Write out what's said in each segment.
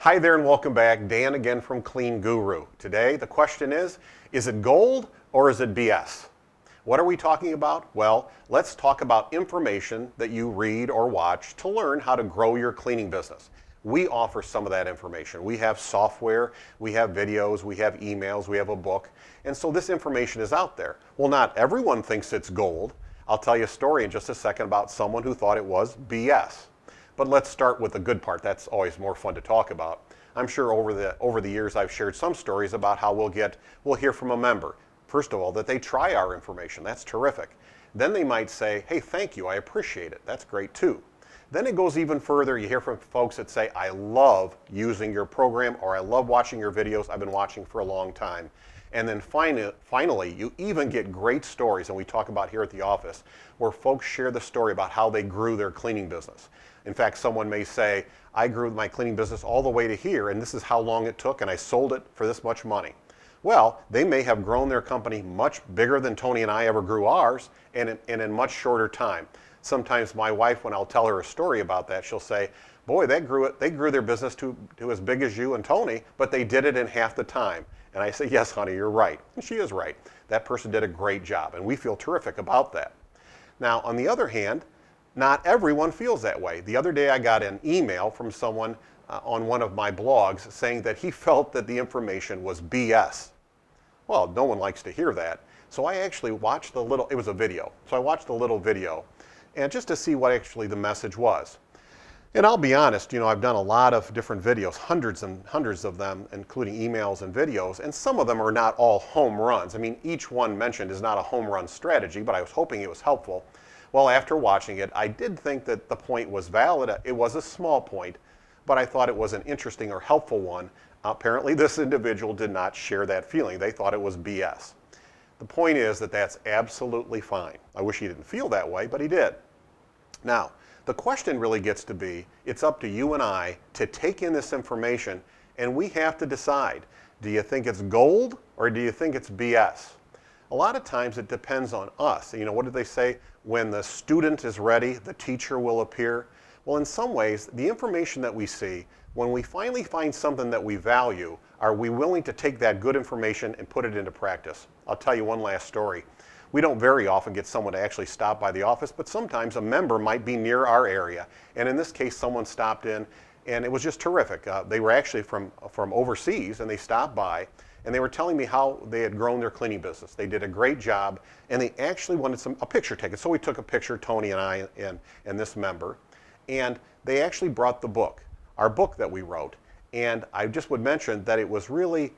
Hi there and welcome back. Dan again from CleanGuru. Today the question is it gold or is it BS? What are we talking about? Well, let's talk about information that you read or watch to learn how to grow your cleaning business. We offer some of that information. We have software, we have videos, we have emails, we have a book, and so this information is out there. Well, not everyone thinks it's gold. I'll tell you a story in just a second about someone who thought it was BS. But let's start with the good part. That's always more fun to talk about. I'm sure over the years I've shared some stories about how we'll hear from a member. First of all, that they try our information. That's terrific. Then they might say, hey, thank you, I appreciate it. That's great too. Then it goes even further. You hear from folks that say, I love using your program, or I love watching your videos. I've been watching for a long time. And then finally, you even get great stories, and we talk about here at the office, where folks share the story about how they grew their cleaning business. In fact, someone may say, I grew my cleaning business all the way to here, and this is how long it took, and I sold it for this much money. Well, they may have grown their company much bigger than Tony and I ever grew ours, and in much shorter time. Sometimes my wife, when I'll tell her a story about that, she'll say, boy, they grew their business to as big as you and Tony, but they did it in half the time. And I say, yes, honey, you're right. And she is right. That person did a great job, and we feel terrific about that. Now, on the other hand, not everyone feels that way. The other day I got an email from someone on one of my blogs saying that he felt that the information was BS. Well, no one likes to hear that. So I actually watched it was a video. So I watched a little video, and just to see what actually the message was. And I'll be honest, I've done a lot of different videos, hundreds and hundreds of them, including emails and videos, and some of them are not all home runs. I mean, each one mentioned is not a home run strategy, but I was hoping it was helpful. Well, after watching it, I did think that the point was valid. It was a small point, but I thought it was an interesting or helpful one. Apparently, this individual did not share that feeling. They thought it was BS. The point is that that's absolutely fine. I wish he didn't feel that way, but he did. Now, the question really gets to be, it's up to you and I to take in this information, and we have to decide, do you think it's gold or do you think it's BS? A lot of times it depends on us. What did they say? When the student is ready, the teacher will appear. Well, in some ways, the information that we see, when we finally find something that we value, are we willing to take that good information and put it into practice? I'll tell you one last story. We don't very often get someone to actually stop by the office, but sometimes a member might be near our area. And in this case, someone stopped in, and it was just terrific. They were actually from overseas, and they stopped by, and they were telling me how they had grown their cleaning business. They did a great job, and they actually wanted a picture taken. So we took a picture, Tony and I and this member, and they actually brought the book, our book that we wrote. And I just would mention that it was really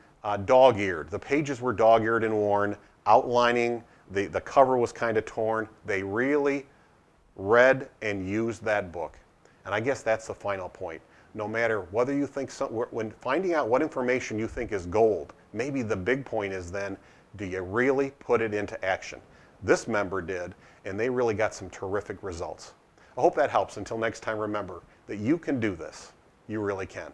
dog-eared. The pages were dog-eared and worn, outlining. The cover was kind of torn. They really read and used that book. And I guess that's the final point. No matter whether you think, when finding out what information you think is gold, maybe the big point is then, do you really put it into action? This member did, and they really got some terrific results. I hope that helps. Until next time, remember that you can do this. You really can.